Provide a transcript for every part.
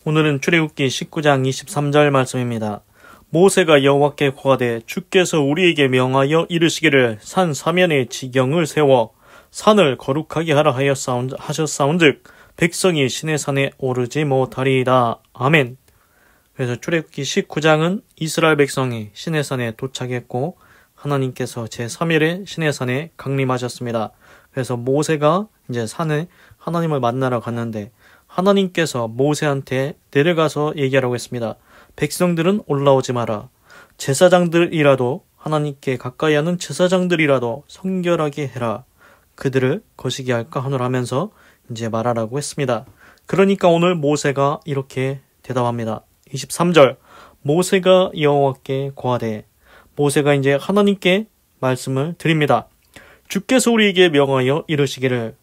오늘은 출애굽기 19장 23절 말씀입니다. 모세가 여호와께 고하되 주께서 우리에게 명하여 이르시기를 산 사면에 지경을 세워 산을 거룩하게 하라 하셨사온즉 백성이 시내 산에 오르지 못하리이다. 아멘. 그래서 출애굽기 19장은 이스라엘 백성이 시내 산에 도착했고 하나님께서 제3일에 시내 산에 강림하셨습니다. 그래서 모세가 이제 산에 하나님을 만나러 갔는데 하나님께서 모세한테 내려가서 얘기하라고 했습니다. 백성들은 올라오지 마라. 제사장들이라도 하나님께 가까이 하는 제사장들이라도 성결하게 해라. 그들을 거시기 할까 하노라 하면서 이제 말하라고 했습니다. 그러니까 오늘 모세가 이렇게 대답합니다. 23절 모세가 여호와께 고하되 모세가 이제 하나님께 말씀을 드립니다. 주께서 우리에게 명하여 이르시기를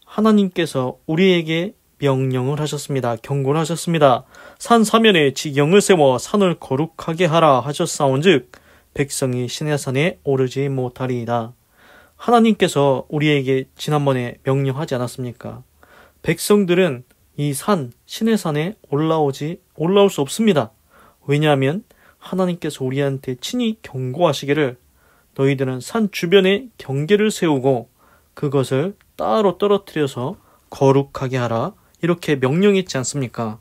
하나님께서 우리에게 명령을 하셨습니다. 경고를 하셨습니다. 산 사면에 지경을 세워 산을 거룩하게 하라 하셨사온즉 백성이 시내 산에 오르지 못하리이다. 하나님께서 우리에게 지난번에 명령하지 않았습니까? 백성들은 이 산, 시내 산에 올라올 수 없습니다. 왜냐하면 하나님께서 우리한테 친히 경고하시기를 너희들은 산 주변에 경계를 세우고 그것을 따로 떨어뜨려서 거룩하게 하라. 이렇게 명령했지 않습니까?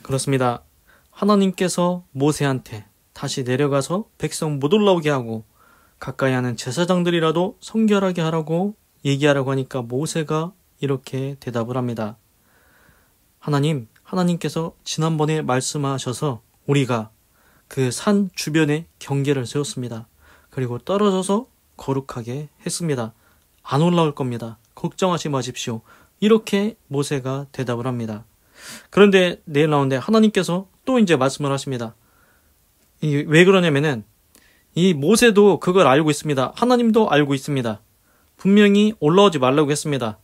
그렇습니다. 하나님께서 모세한테 다시 내려가서 백성 못 올라오게 하고 가까이 하는 제사장들이라도 성결하게 하라고 얘기하라고 하니까 모세가 이렇게 대답을 합니다. 하나님께서 지난번에 말씀하셔서 우리가 그 산 주변에 경계를 세웠습니다. 그리고 떨어져서 거룩하게 했습니다. 안 올라올 겁니다. 걱정하지 마십시오. 이렇게 모세가 대답을 합니다. 그런데 내일 나오는데 하나님께서 또 이제 말씀을 하십니다. 왜 그러냐면은 이 모세도 그걸 알고 있습니다. 하나님도 알고 있습니다. 분명히 올라오지 말라고 했습니다.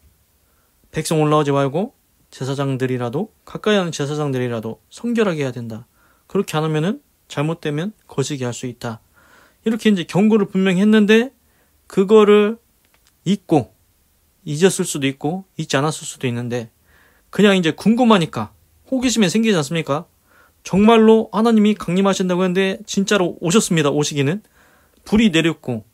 백성 올라오지 말고 제사장들이라도 가까이 하는 제사장들이라도 성결하게 해야 된다. 그렇게 안 하면은 잘못되면 거시기 할 수 있다. 이렇게 이제 경고를 분명히 했는데 그거를 잊었을 수도 있고 잊지 않았을 수도 있는데 그냥 이제 궁금하니까 호기심이 생기지 않습니까? 정말로 하나님이 강림하신다고 했는데 진짜로 오셨습니다. 오시기는 불이 내렸고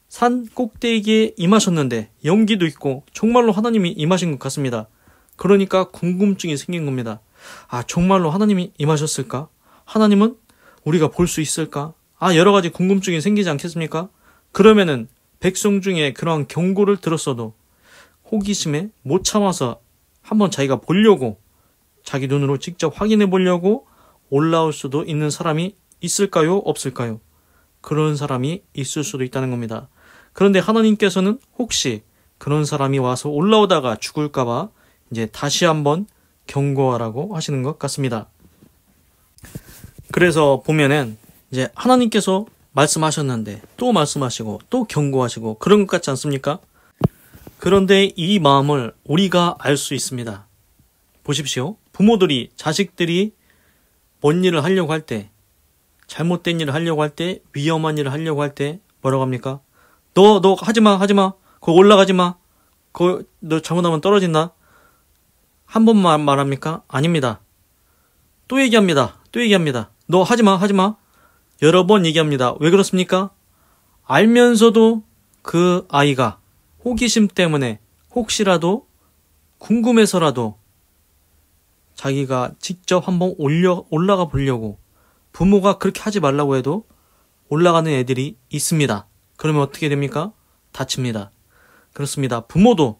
산 꼭대기에 임하셨는데 연기도 있고 정말로 하나님이 임하신 것 같습니다. 그러니까 궁금증이 생긴 겁니다. 정말로 하나님이 임하셨을까? 하나님은 우리가 볼 수 있을까? 여러 가지 궁금증이 생기지 않겠습니까? 그러면은 백성 중에 그러한 경고를 들었어도 호기심에 못 참아서 한번 자기가 보려고 자기 눈으로 직접 확인해 보려고 올라올 수도 있는 사람이 있을까요? 없을까요? 그런 사람이 있을 수도 있다는 겁니다. 그런데 하나님께서는 혹시 그런 사람이 와서 올라오다가 죽을까봐 이제 다시 한번 경고하라고 하시는 것 같습니다. 그래서 보면은 이제 하나님께서 말씀하셨는데 또 말씀하시고 또 경고하시고 그런 것 같지 않습니까? 그런데 이 마음을 우리가 알 수 있습니다. 보십시오. 부모들이 자식들이 뭔 일을 하려고 할 때, 잘못된 일을 하려고 할 때, 위험한 일을 하려고 할 때 뭐라고 합니까? 너 하지마. 거기 올라가지마. 너 잘못하면 떨어진다. 한 번만 말합니까? 아닙니다. 또 얘기합니다. 너 하지마. 여러 번 얘기합니다. 왜 그렇습니까? 알면서도 그 아이가 호기심 때문에 혹시라도 궁금해서라도 자기가 직접 한번 올라가 보려고 부모가 그렇게 하지 말라고 해도 올라가는 애들이 있습니다. 그러면 어떻게 됩니까? 다칩니다. 그렇습니다. 부모도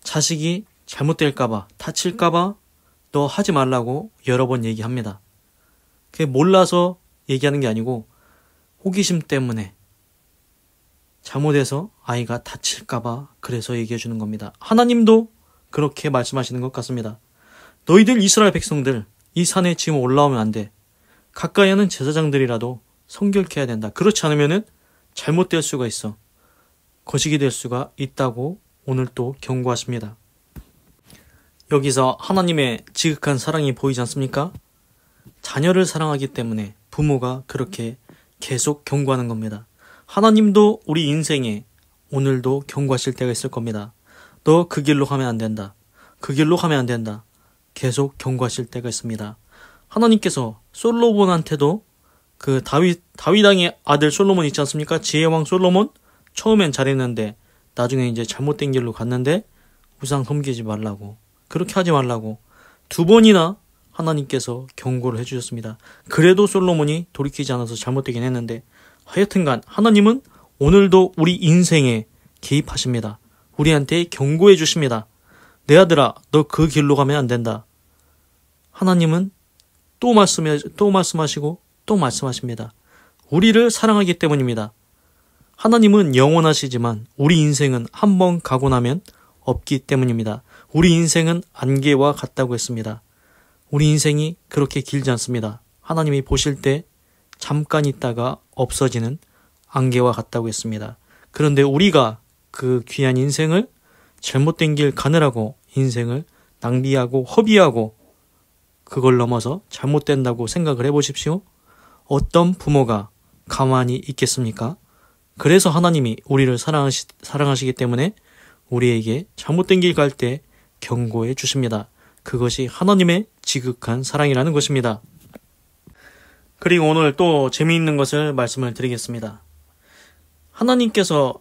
자식이 잘못될까봐 다칠까봐 너 하지 말라고 여러 번 얘기합니다. 그게 몰라서 얘기하는 게 아니고 호기심 때문에 잘못해서 아이가 다칠까봐 그래서 얘기해 주는 겁니다. 하나님도 그렇게 말씀하시는 것 같습니다. 너희들 이스라엘 백성들 이 산에 지금 올라오면 안 돼. 가까이 하는 제사장들이라도 성결케 해야 된다. 그렇지 않으면은 잘못될 수가 있어. 거시기 될 수가 있다고 오늘 또 경고하십니다. 여기서 하나님의 지극한 사랑이 보이지 않습니까? 자녀를 사랑하기 때문에 부모가 그렇게 계속 경고하는 겁니다. 하나님도 우리 인생에 오늘도 경고하실 때가 있을 겁니다. 너 그 길로 가면 안 된다. 그 길로 가면 안 된다. 계속 경고하실 때가 있습니다. 하나님께서 솔로몬한테도 그 다윗 왕의 아들 솔로몬 있지 않습니까? 지혜왕 솔로몬 처음엔 잘했는데 나중에 이제 잘못된 길로 갔는데 우상 섬기지 말라고, 그렇게 하지 말라고 두 번이나 하나님께서 경고를 해주셨습니다. 그래도 솔로몬이 돌이키지 않아서 잘못되긴 했는데 하여튼간 하나님은 오늘도 우리 인생에 개입하십니다. 우리한테 경고해 주십니다. 내 아들아, 너 그 길로 가면 안 된다. 하나님은 또 말씀하시고 또 말씀하십니다. 우리를 사랑하기 때문입니다. 하나님은 영원하시지만 우리 인생은 한 번 가고 나면 없기 때문입니다. 우리 인생은 안개와 같다고 했습니다. 우리 인생이 그렇게 길지 않습니다. 하나님이 보실 때 잠깐 있다가 없어지는 안개와 같다고 했습니다. 그런데 우리가 그 귀한 인생을 잘못된 길 가느라고 인생을 낭비하고 허비하고 그걸 넘어서 잘못된다고 생각을 해보십시오. 어떤 부모가 가만히 있겠습니까? 그래서 하나님이 우리를 사랑하시기 때문에 우리에게 잘못된 길 갈 때 경고해 주십니다. 그것이 하나님의 지극한 사랑이라는 것입니다. 그리고 오늘 또 재미있는 것을 말씀을 드리겠습니다. 하나님께서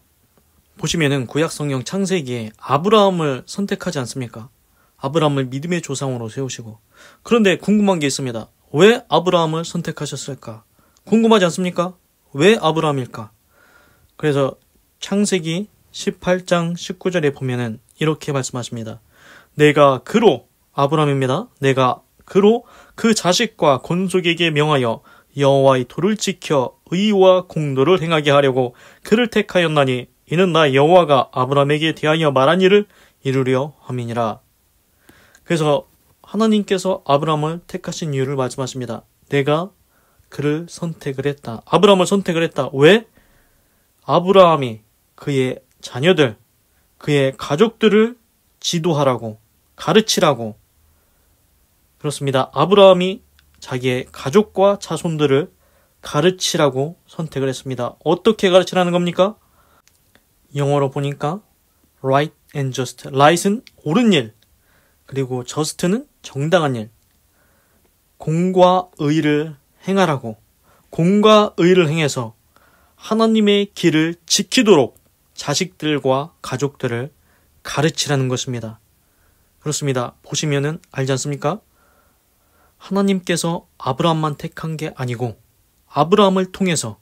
보시면은 구약 성경 창세기에 아브라함을 선택하지 않습니까? 아브라함을 믿음의 조상으로 세우시고. 그런데 궁금한 게 있습니다. 왜 아브라함을 선택하셨을까? 궁금하지 않습니까? 왜 아브라함일까? 그래서 창세기 18장 19절에 보면은 이렇게 말씀하십니다. 내가 그로, 아브라함입니다. 내가 그로 그 자식과 건속에게 명하여 여호와의 도를 지켜 의와 공도를 행하게 하려고 그를 택하였나니 이는 나 여호와가 아브라함에게 대하여 말한 일을 이루려 함이니라. 그래서 하나님께서 아브라함을 택하신 이유를 말씀하십니다. 내가 그를 선택을 했다. 아브라함을 선택을 했다. 왜? 아브라함이 그의 자녀들, 그의 가족들을 지도하라고, 가르치라고. 그렇습니다. 아브라함이 자기의 가족과 자손들을 가르치라고 선택을 했습니다. 어떻게 가르치라는 겁니까? 영어로 보니까 right and just. right은 옳은 일, 그리고 just는 정당한 일. 공과 의를 행하라고. 공과 의를 행해서 하나님의 길을 지키도록 자식들과 가족들을 가르치라는 것입니다. 그렇습니다. 보시면은 알지 않습니까? 하나님께서 아브라함만 택한 게 아니고 아브라함을 통해서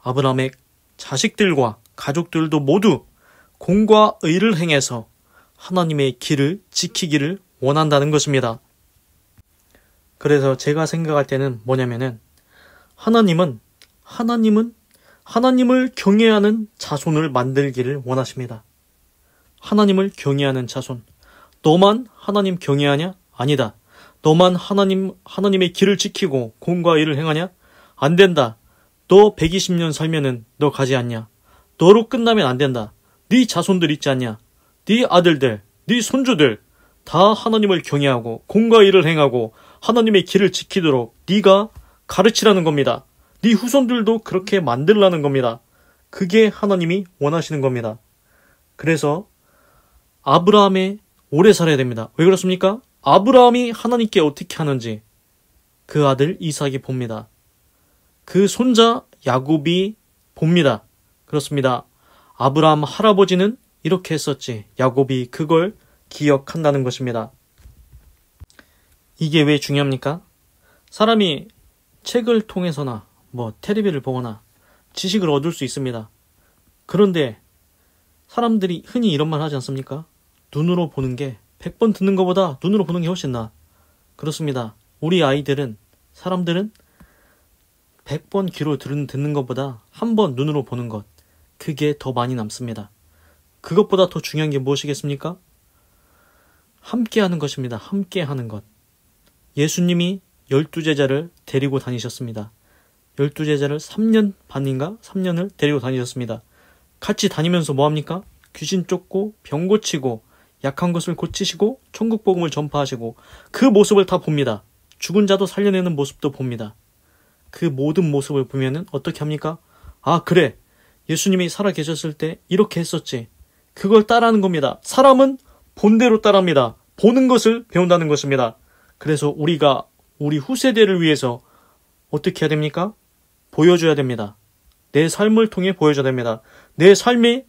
아브라함의 자식들과 가족들도 모두 공과 의를 행해서 하나님의 길을 지키기를 원한다는 것입니다. 그래서 제가 생각할 때는 뭐냐면은 하나님은 하나님을 경외하는 자손을 만들기를 원하십니다. 하나님을 경외하는 자손. 너만 하나님 경외하냐? 아니다. 너만 하나님의 길을 지키고 공과 의를 행하냐? 안 된다. 너 120년 살면은 너 가지 않냐? 너로 끝나면 안 된다. 네 자손들 있지 않냐? 네 아들들, 네 손주들 다 하나님을 경외하고 공과 의를 행하고 하나님의 길을 지키도록 네가 가르치라는 겁니다. 네 후손들도 그렇게 만들라는 겁니다. 그게 하나님이 원하시는 겁니다. 그래서 아브라함의 오래 살아야 됩니다. 왜 그렇습니까? 아브라함이 하나님께 어떻게 하는지 그 아들 이삭이 봅니다. 그 손자 야곱이 봅니다. 그렇습니다. 아브라함 할아버지는 이렇게 했었지. 야곱이 그걸 기억한다는 것입니다. 이게 왜 중요합니까? 사람이 책을 통해서나 텔레비를 보거나 지식을 얻을 수 있습니다. 그런데 사람들이 흔히 이런 말 하지 않습니까? 눈으로 보는 게 100번 듣는 것보다 눈으로 보는 게 훨씬 나아. 그렇습니다. 우리 아이들은, 사람들은 100번 귀로 듣는 것보다 한 번 눈으로 보는 것, 그게 더 많이 남습니다. 그것보다 더 중요한 게 무엇이겠습니까? 함께 하는 것입니다. 함께 하는 것. 예수님이 12제자를 데리고 다니셨습니다. 12제자를 3년 반인가? 3년을 데리고 다니셨습니다. 같이 다니면서 뭐합니까? 귀신 쫓고 병 고치고 약한 것을 고치시고 천국 복음을 전파하시고 그 모습을 다 봅니다. 죽은 자도 살려내는 모습도 봅니다. 그 모든 모습을 보면은 어떻게 합니까? 아, 그래. 예수님이 살아 계셨을 때 이렇게 했었지. 그걸 따라하는 겁니다. 사람은 본대로 따라합니다. 보는 것을 배운다는 것입니다. 그래서 우리가 우리 후세대를 위해서 어떻게 해야 됩니까? 보여줘야 됩니다. 내 삶을 통해 보여줘야 됩니다. 내 삶이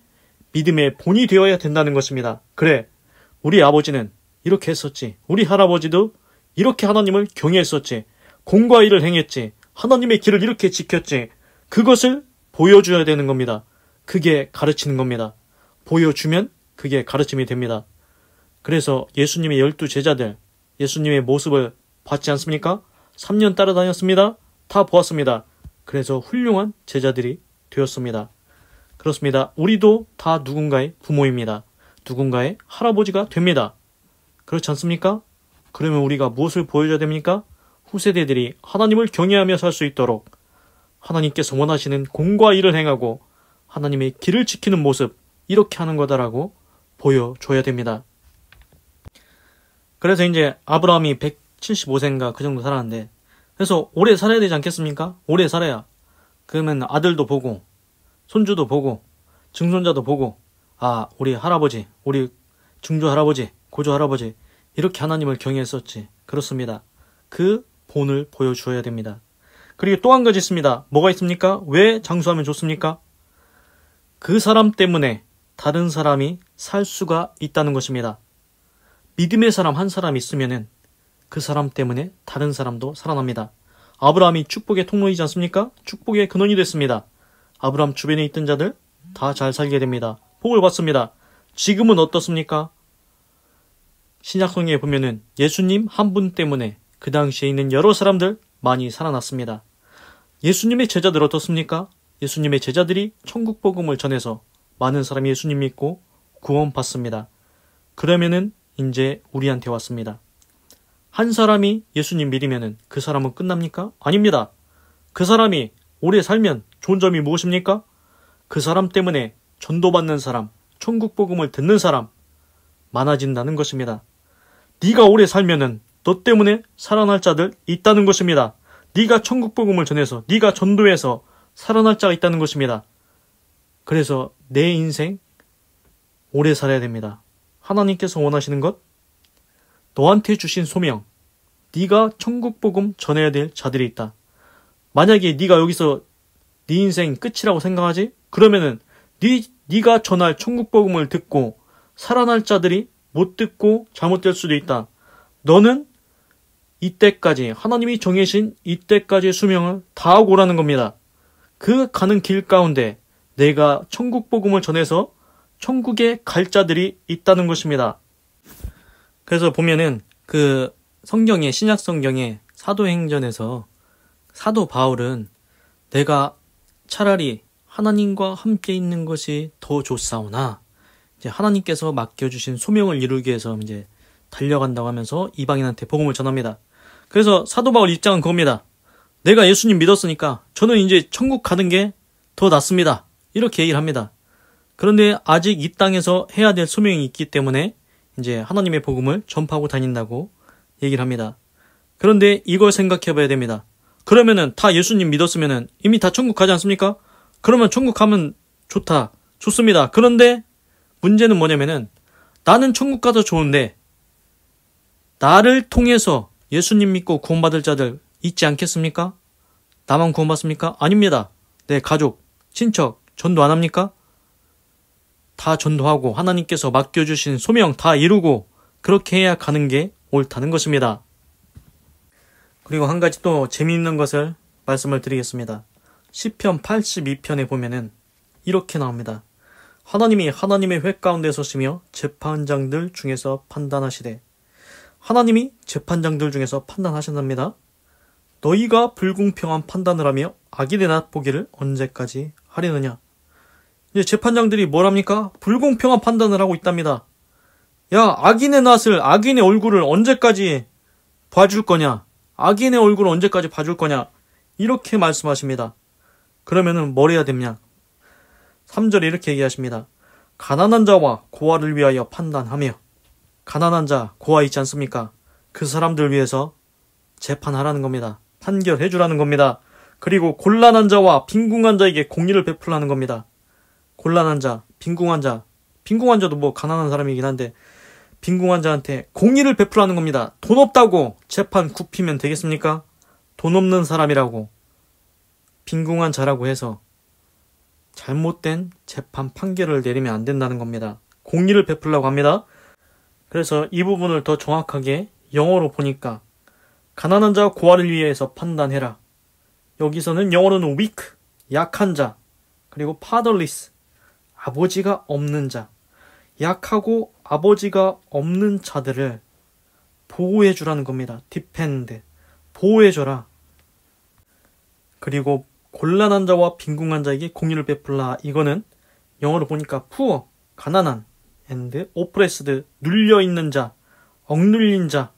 믿음의 본이 되어야 된다는 것입니다. 그래, 우리 아버지는 이렇게 했었지. 우리 할아버지도 이렇게 하나님을 경외했었지. 공과 의를 행했지. 하나님의 길을 이렇게 지켰지. 그것을 보여줘야 되는 겁니다. 그게 가르치는 겁니다. 보여주면 그게 가르침이 됩니다. 그래서 예수님의 12제자들, 예수님의 모습을 봤지 않습니까? 3년 따라다녔습니다. 다 보았습니다. 그래서 훌륭한 제자들이 되었습니다. 그렇습니다. 우리도 다 누군가의 부모입니다. 누군가의 할아버지가 됩니다. 그렇지 않습니까? 그러면 우리가 무엇을 보여줘야 됩니까? 후세대들이 하나님을 경외하며 살 수 있도록 하나님께서 원하시는 공과 의를 행하고 하나님의 길을 지키는 모습, 이렇게 하는 거다라고 보여줘야 됩니다. 그래서 이제 아브라함이 175세인가 그 정도 살았는데, 그래서 오래 살아야 되지 않겠습니까? 오래 살아야. 그러면 아들도 보고 손주도 보고 증손자도 보고, 아, 우리 할아버지, 우리 증조 할아버지, 고조 할아버지 이렇게 하나님을 경외했었지. 그렇습니다. 그 본을 보여주어야 됩니다. 그리고 또 한 가지 있습니다. 뭐가 있습니까? 왜 장수하면 좋습니까? 그 사람 때문에 다른 사람이 살 수가 있다는 것입니다. 믿음의 사람 한 사람 있으면은 그 사람 때문에 다른 사람도 살아납니다. 아브라함이 축복의 통로이지 않습니까? 축복의 근원이 됐습니다. 아브라함 주변에 있던 자들 다 잘 살게 됩니다. 복을 받습니다. 지금은 어떻습니까? 신약성경에 보면은 예수님 한 분 때문에 그 당시에 있는 여러 사람들 많이 살아났습니다. 예수님의 제자들 어떻습니까? 예수님의 제자들이 천국 복음을 전해서 많은 사람이 예수님 믿고 구원받습니다. 그러면은 이제 우리한테 왔습니다. 한 사람이 예수님 믿으면은 그 사람은 끝납니까? 아닙니다. 그 사람이 오래 살면 좋은 점이 무엇입니까? 그 사람 때문에 전도받는 사람, 천국 복음을 듣는 사람 많아진다는 것입니다. 네가 오래 살면은 너 때문에 살아날 자들 있다는 것입니다. 네가 천국 복음을 전해서 네가 전도해서 살아날 자가 있다는 것입니다. 그래서 내 인생 오래 살아야 됩니다. 하나님께서 원하시는 것, 너한테 주신 소명, 네가 천국 복음 전해야 될 자들이 있다. 만약에 네가 여기서 네 인생 끝이라고 생각하지? 그러면은 네가 전할 천국 복음을 듣고 살아날 자들이 못 듣고 잘못될 수도 있다. 너는 이때까지 하나님이 정해진 이때까지의 수명을 다하고 오라는 겁니다. 그 가는 길 가운데 내가 천국 복음을 전해서 천국에 갈 자들이 있다는 것입니다. 그래서 보면은 그 성경에, 신약 성경에 사도행전에서 사도 바울은 내가 차라리 하나님과 함께 있는 것이 더 좋사오나 이제 하나님께서 맡겨주신 소명을 이루기 위해서 이제 달려간다고 하면서 이방인한테 복음을 전합니다. 그래서 사도 바울 입장은 그겁니다. 내가 예수님 믿었으니까 저는 이제 천국 가는 게 더 낫습니다. 이렇게 얘기를 합니다. 그런데 아직 이 땅에서 해야 될 소명이 있기 때문에 이제 하나님의 복음을 전파하고 다닌다고 얘기를 합니다. 그런데 이걸 생각해 봐야 됩니다. 그러면은 다 예수님 믿었으면은 이미 다 천국 가지 않습니까? 그러면 천국 가면 좋다. 좋습니다. 그런데 문제는 뭐냐면은 나는 천국 가도 좋은데 나를 통해서 예수님 믿고 구원받을 자들 있지 않겠습니까? 나만 구원받습니까? 아닙니다. 내 가족, 친척 전도 안 합니까? 다 전도하고 하나님께서 맡겨주신 소명 다 이루고 그렇게 해야 가는 게 옳다는 것입니다. 그리고 한 가지 또 재미있는 것을 말씀을 드리겠습니다. 시편 82편에 보면은 이렇게 나옵니다. 하나님이 하나님의 회 가운데 서시며 재판장들 중에서 판단하시되, 하나님이 재판장들 중에서 판단하신답니다. 너희가 불공평한 판단을 하며 악인의 낯 보기를 언제까지 하려느냐. 이제 재판장들이 뭘 합니까? 불공평한 판단을 하고 있답니다. 야, 악인의 낯을, 악인의 얼굴을 언제까지 봐줄 거냐? 악인의 얼굴을 언제까지 봐줄 거냐? 이렇게 말씀하십니다. 그러면은 뭘 해야 되냐? 3절에 이렇게 얘기하십니다. 가난한 자와 고아를 위하여 판단하며, 가난한 자, 고아 있지 않습니까? 그 사람들 위해서 재판하라는 겁니다. 판결해 주라는 겁니다. 그리고 곤란한 자와 빈궁한 자에게 공의를 베풀라는 겁니다. 곤란한 자, 빈궁한 자도 뭐 가난한 사람이긴 한데 빈궁한 자한테 공의를 베풀라는 겁니다. 돈 없다고 재판 굽히면 되겠습니까? 돈 없는 사람이라고 빈궁한 자라고 해서 잘못된 재판 판결을 내리면 안 된다는 겁니다. 공의를 베풀라고 합니다. 그래서 이 부분을 더 정확하게 영어로 보니까 가난한 자와 고아를 위해서 판단해라. 여기서는 영어로는 weak, 약한 자, 그리고 fatherless, 아버지가 없는 자, 약하고 아버지가 없는 자들을 보호해주라는 겁니다. defend, 보호해줘라. 그리고 곤란한 자와 빈궁한 자에게 공의를 베풀라. 이거는 영어로 보니까 poor, 가난한, and oppressed, 눌려있는 자, 억눌린 자,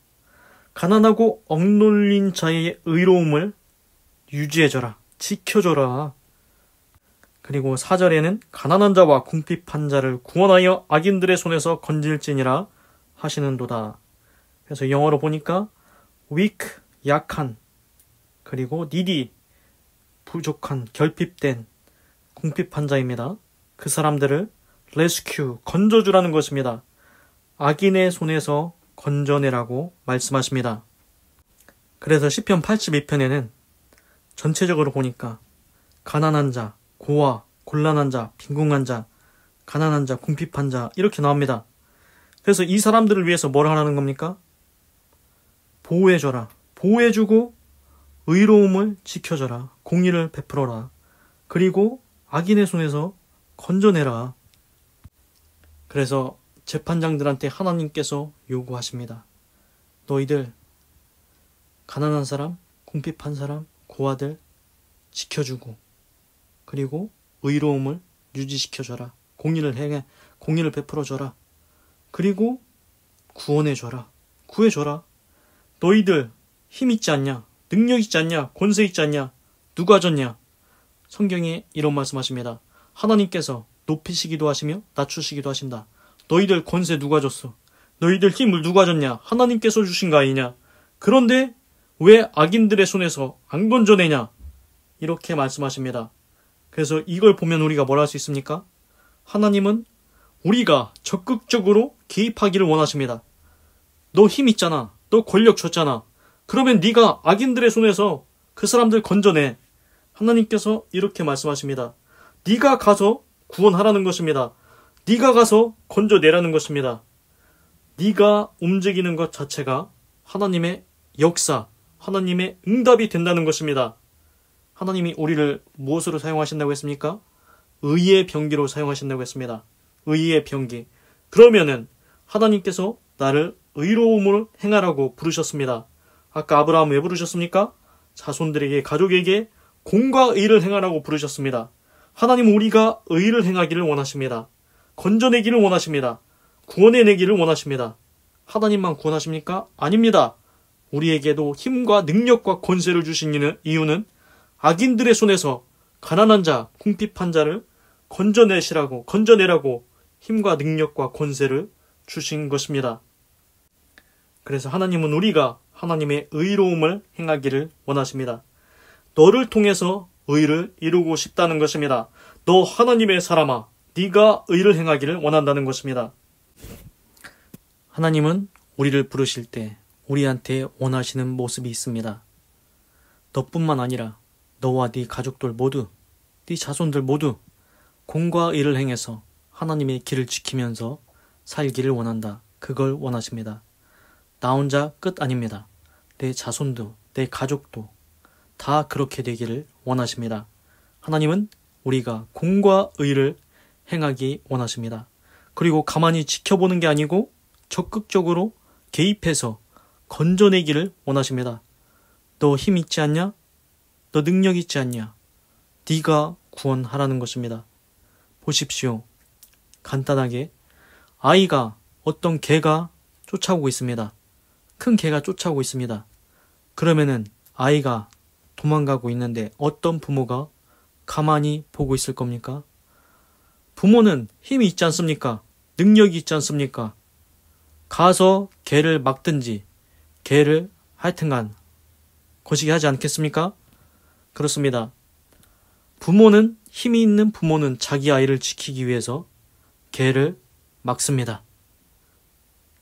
가난하고 억눌린 자의 의로움을 유지해줘라. 지켜줘라. 그리고 4절에는 가난한 자와 궁핍한 자를 구원하여 악인들의 손에서 건질지니라 하시는도다. 그래서 영어로 보니까 weak, 약한, 그리고 needy, 부족한, 결핍된, 궁핍한 자입니다. 그 사람들을 rescue, 건져주라는 것입니다. 악인의 손에서 건져내라고 말씀하십니다. 그래서 시편 82편에는 전체적으로 보니까 가난한 자, 고아, 곤란한 자, 빈궁한 자, 가난한 자, 궁핍한 자 이렇게 나옵니다. 그래서 이 사람들을 위해서 뭘 하라는 겁니까? 보호해줘라. 보호해주고 의로움을 지켜줘라. 공의를 베풀어라. 그리고 악인의 손에서 건져내라. 그래서 재판장들한테 하나님께서 요구하십니다. 너희들 가난한 사람, 궁핍한 사람, 고아들 지켜주고 그리고 의로움을 유지시켜줘라. 공의를 베풀어줘라. 그리고 구원해줘라. 구해줘라. 너희들 힘 있지 않냐? 능력 있지 않냐? 권세 있지 않냐? 누가 줬냐? 성경에 이런 말씀하십니다. 하나님께서 높이시기도 하시며 낮추시기도 하신다. 너희들 권세 누가 줬어? 너희들 힘을 누가 줬냐? 하나님께서 주신 거 아니냐? 그런데 왜 악인들의 손에서 안 건져내냐? 이렇게 말씀하십니다. 그래서 이걸 보면 우리가 뭘 할 수 있습니까? 하나님은 우리가 적극적으로 개입하기를 원하십니다. 너 힘 있잖아. 너 권력 줬잖아. 그러면 네가 악인들의 손에서 그 사람들 건져내. 하나님께서 이렇게 말씀하십니다. 네가 가서 구원하라는 것입니다. 네가 가서 건져내라는 것입니다. 네가 움직이는 것 자체가 하나님의 역사, 하나님의 응답이 된다는 것입니다. 하나님이 우리를 무엇으로 사용하신다고 했습니까? 의의 병기로 사용하신다고 했습니다. 의의 병기. 그러면은 하나님께서 나를 의로움을 행하라고 부르셨습니다. 아까 아브라함 왜 부르셨습니까? 자손들에게, 가족에게 공과 의를 행하라고 부르셨습니다. 하나님은 우리가 의를 행하기를 원하십니다. 건져내기를 원하십니다. 구원해내기를 원하십니다. 하나님만 구원하십니까? 아닙니다. 우리에게도 힘과 능력과 권세를 주신 이유는 악인들의 손에서 가난한 자, 궁핍한 자를 건져내라고 힘과 능력과 권세를 주신 것입니다. 그래서 하나님은 우리가 하나님의 의로움을 행하기를 원하십니다. 너를 통해서 의를 이루고 싶다는 것입니다. 너 하나님의 사람아, 네가 의를 행하기를 원한다는 것입니다. 하나님은 우리를 부르실 때 우리한테 원하시는 모습이 있습니다. 너뿐만 아니라 너와 네 가족들 모두, 네 자손들 모두 공과 의를 행해서 하나님의 길을 지키면서 살기를 원한다. 그걸 원하십니다. 나 혼자 끝 아닙니다. 내 자손도, 내 가족도 다 그렇게 되기를 원하십니다. 하나님은 우리가 공과 의를 행하기 원하십니다. 그리고 가만히 지켜보는 게 아니고 적극적으로 개입해서 건져내기를 원하십니다. 너 힘 있지 않냐? 너 능력 있지 않냐? 네가 구원하라는 것입니다. 보십시오. 간단하게 아이가 어떤 개가 쫓아오고 있습니다. 큰 개가 쫓아오고 있습니다. 그러면은 아이가 도망가고 있는데 어떤 부모가 가만히 보고 있을 겁니까? 부모는 힘이 있지 않습니까? 능력이 있지 않습니까? 가서 개를 막든지 개를 하여튼간 거시기 하지 않겠습니까? 그렇습니다. 부모는, 힘이 있는 부모는 자기 아이를 지키기 위해서 개를 막습니다.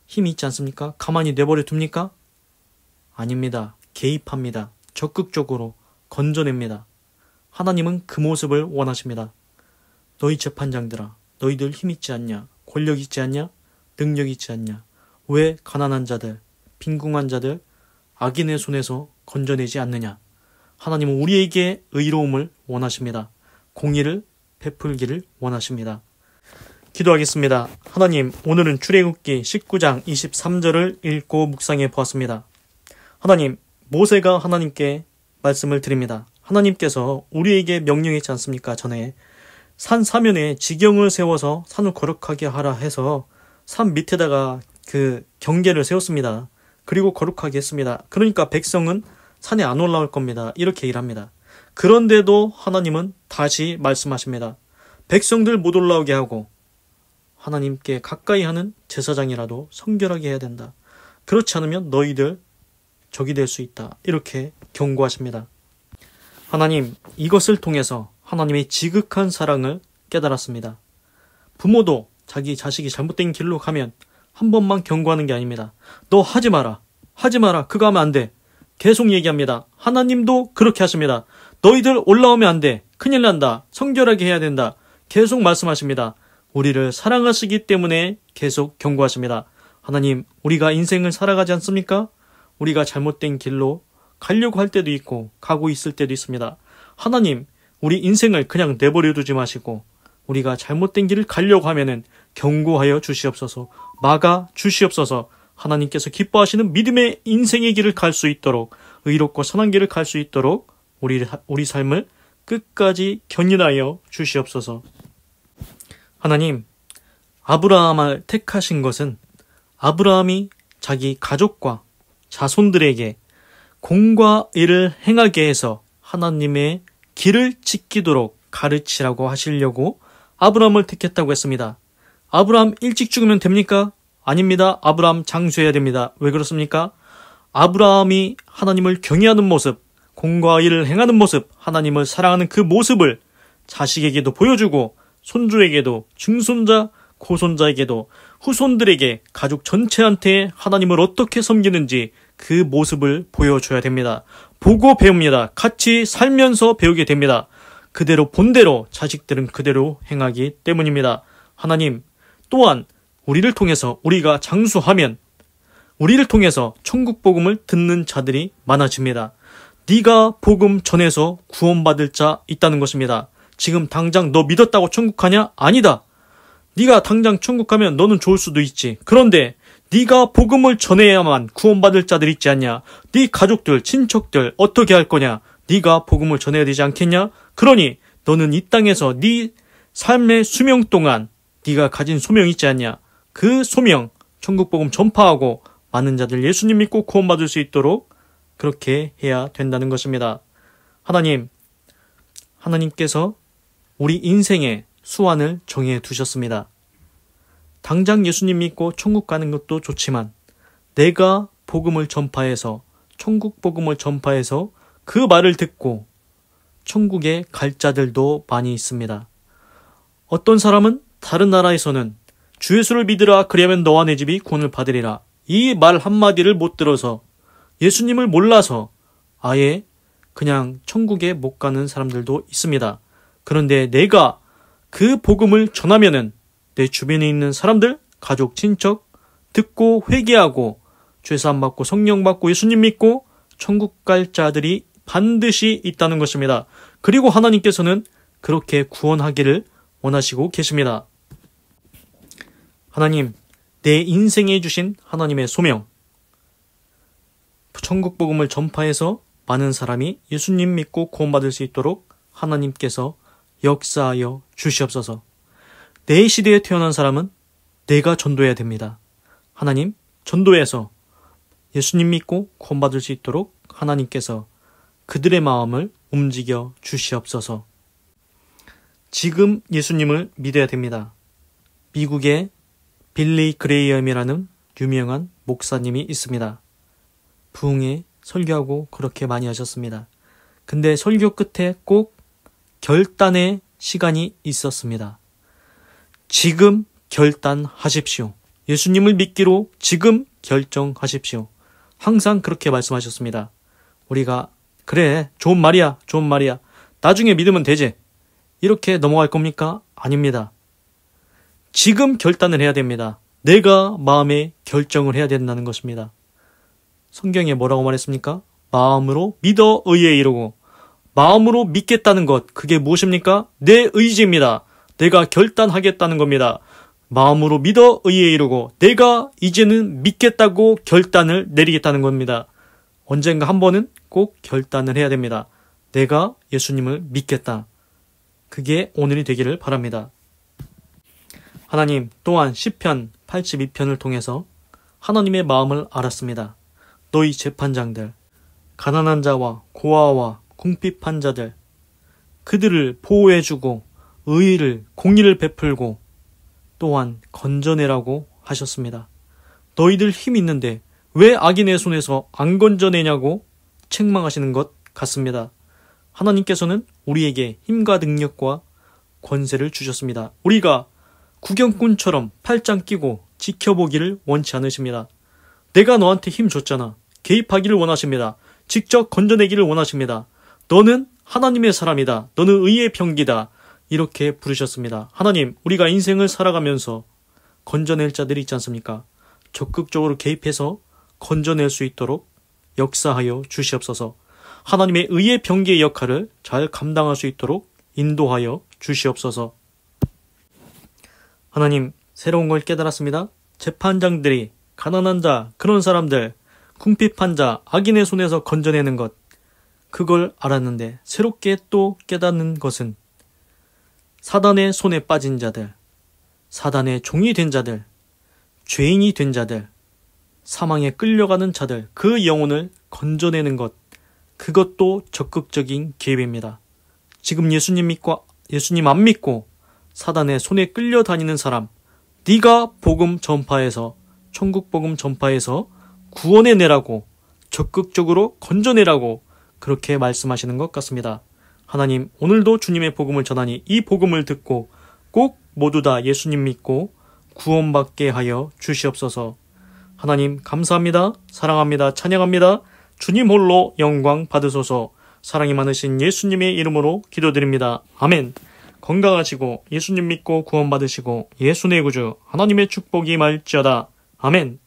힘이 있지 않습니까? 가만히 내버려 둡니까? 아닙니다. 개입합니다. 적극적으로 건져냅니다. 하나님은 그 모습을 원하십니다. 너희 재판장들아, 너희들 힘 있지 않냐? 권력 있지 않냐? 능력 있지 않냐? 왜 가난한 자들, 빈궁한 자들, 악인의 손에서 건져내지 않느냐? 하나님은 우리에게 의로움을 원하십니다. 공의를 베풀기를 원하십니다. 기도하겠습니다. 하나님, 오늘은 출애굽기 19장 23절을 읽고 묵상해 보았습니다. 하나님, 모세가 하나님께 말씀을 드립니다. 하나님께서 우리에게 명령했지 않습니까? 전에 산 사면에 지경을 세워서 산을 거룩하게 하라 해서 산 밑에다가 그 경계를 세웠습니다. 그리고 거룩하게 했습니다. 그러니까 백성은 산에 안 올라올 겁니다. 이렇게 일합니다. 그런데도 하나님은 다시 말씀하십니다. 백성들 못 올라오게 하고 하나님께 가까이 하는 제사장이라도 성결하게 해야 된다. 그렇지 않으면 너희들 적이 될 수 있다. 이렇게 경고하십니다. 하나님, 이것을 통해서 하나님의 지극한 사랑을 깨달았습니다. 부모도 자기 자식이 잘못된 길로 가면 한 번만 경고하는 게 아닙니다. 너 하지 마라. 하지 마라. 그거 하면 안 돼. 계속 얘기합니다. 하나님도 그렇게 하십니다. 너희들 올라오면 안 돼. 큰일 난다. 성결하게 해야 된다. 계속 말씀하십니다. 우리를 사랑하시기 때문에 계속 경고하십니다. 하나님, 우리가 인생을 살아가지 않습니까? 우리가 잘못된 길로 가려고 할 때도 있고 가고 있을 때도 있습니다. 하나님, 우리 인생을 그냥 내버려 두지 마시고 우리가 잘못된 길을 가려고 하면은 경고하여 주시옵소서, 막아 주시옵소서. 하나님께서 기뻐하시는 믿음의 인생의 길을 갈 수 있도록, 의롭고 선한 길을 갈 수 있도록 우리 삶을 끝까지 견인하여 주시옵소서. 하나님, 아브라함을 택하신 것은 아브라함이 자기 가족과 자손들에게 공과 의를 행하게 해서 하나님의 길을 지키도록 가르치라고 하시려고 아브라함을 택했다고 했습니다. 아브라함 일찍 죽으면 됩니까? 아닙니다. 아브라함 장수해야 됩니다. 왜 그렇습니까? 아브라함이 하나님을 경외하는 모습, 공과 의를 행하는 모습, 하나님을 사랑하는 그 모습을 자식에게도 보여주고 손주에게도, 증손자, 고손자에게도, 후손들에게, 가족 전체한테 하나님을 어떻게 섬기는지 그 모습을 보여줘야 됩니다. 보고 배웁니다. 같이 살면서 배우게 됩니다. 그대로 본대로 자식들은 그대로 행하기 때문입니다. 하나님, 또한 우리를 통해서 우리가 장수하면 우리를 통해서 천국 복음을 듣는 자들이 많아집니다. 네가 복음 전해서 구원받을 자 있다는 것입니다. 지금 당장 너 믿었다고 천국 가냐? 아니다. 네가 당장 천국 가면 너는 좋을 수도 있지. 그런데 네가 복음을 전해야만 구원받을 자들 있지 않냐? 네 가족들, 친척들 어떻게 할 거냐? 네가 복음을 전해야 되지 않겠냐? 그러니 너는 이 땅에서 네 삶의 수명 동안 네가 가진 소명이 있지 않냐? 그 소명, 천국 복음 전파하고 많은 자들 예수님 믿고 구원받을 수 있도록 그렇게 해야 된다는 것입니다. 하나님께서 우리 인생의 수완을 정해 두셨습니다. 당장 예수님 믿고 천국 가는 것도 좋지만 내가 복음을 전파해서, 천국 복음을 전파해서 그 말을 듣고 천국에 갈 자들도 많이 있습니다. 어떤 사람은 다른 나라에서는 주 예수를 믿으라, 그리하면 너와 내 집이 구원을 받으리라, 이 말 한마디를 못 들어서 예수님을 몰라서 아예 그냥 천국에 못 가는 사람들도 있습니다. 그런데 내가 그 복음을 전하면은 내 주변에 있는 사람들, 가족, 친척 듣고 회개하고 죄사함 받고 성령 받고 예수님 믿고 천국 갈 자들이 반드시 있다는 것입니다. 그리고 하나님께서는 그렇게 구원하기를 원하시고 계십니다. 하나님, 내 인생에 주신 하나님의 소명, 천국 복음을 전파해서 많은 사람이 예수님 믿고 구원받을 수 있도록 하나님께서 역사하여 주시옵소서. 내 시대에 태어난 사람은 내가 전도해야 됩니다. 하나님, 전도해서 예수님 믿고 구원받을 수 있도록 하나님께서 그들의 마음을 움직여 주시옵소서. 지금 예수님을 믿어야 됩니다. 미국에 빌리 그레이엄이라는 유명한 목사님이 있습니다. 부흥회 설교하고 그렇게 많이 하셨습니다. 근데 설교 끝에 꼭 결단의 시간이 있었습니다. 지금 결단하십시오. 예수님을 믿기로 지금 결정하십시오. 항상 그렇게 말씀하셨습니다. 우리가 그래, 좋은 말이야, 좋은 말이야. 나중에 믿으면 되지. 이렇게 넘어갈 겁니까? 아닙니다. 지금 결단을 해야 됩니다. 내가 마음에 결정을 해야 된다는 것입니다. 성경에 뭐라고 말했습니까? 마음으로 믿어 의에 이르고, 마음으로 믿겠다는 것, 그게 무엇입니까? 내 의지입니다. 내가 결단하겠다는 겁니다. 마음으로 믿어 의에 이르고, 내가 이제는 믿겠다고 결단을 내리겠다는 겁니다. 언젠가 한 번은 꼭 결단을 해야 됩니다. 내가 예수님을 믿겠다. 그게 오늘이 되기를 바랍니다. 하나님 또한 시편 82편을 통해서 하나님의 마음을 알았습니다. 너희 재판장들, 가난한 자와 고아와 궁핍한 자들, 그들을 보호해주고 의의를 공의를 베풀고 또한 건져내라고 하셨습니다. 너희들 힘 있는데 왜 악인의 손에서 안 건져내냐고 책망하시는 것 같습니다. 하나님께서는 우리에게 힘과 능력과 권세를 주셨습니다. 우리가 구경꾼처럼 팔짱 끼고 지켜보기를 원치 않으십니다. 내가 너한테 힘 줬잖아. 개입하기를 원하십니다. 직접 건져내기를 원하십니다. 너는 하나님의 사람이다. 너는 의의 병기다. 이렇게 부르셨습니다. 하나님, 우리가 인생을 살아가면서 건져낼 자들이 있지 않습니까? 적극적으로 개입해서 건져낼 수 있도록 역사하여 주시옵소서. 하나님의 의의 병기의 역할을 잘 감당할 수 있도록 인도하여 주시옵소서. 하나님, 새로운 걸 깨달았습니다. 재판장들이 가난한 자, 그런 사람들, 궁핍한 자, 악인의 손에서 건져내는 것, 그걸 알았는데 새롭게 또 깨닫는 것은 사단의 손에 빠진 자들, 사단의 종이 된 자들, 죄인이 된 자들, 사망에 끌려가는 자들, 그 영혼을 건져내는 것, 그것도 적극적인 개입입니다. 지금 예수님 안 믿고 사단의 손에 끌려다니는 사람, 네가 복음 전파해서, 천국 복음 전파해서 구원해내라고, 적극적으로 건져내라고 그렇게 말씀하시는 것 같습니다. 하나님, 오늘도 주님의 복음을 전하니 이 복음을 듣고 꼭 모두 다 예수님 믿고 구원받게 하여 주시옵소서. 하나님 감사합니다. 사랑합니다. 찬양합니다. 주님 홀로 영광 받으소서. 사랑이 많으신 예수님의 이름으로 기도드립니다. 아멘. 건강하시고 예수님 믿고 구원받으시고 예수 내 구주 하나님의 축복이 임할지어다. 아멘.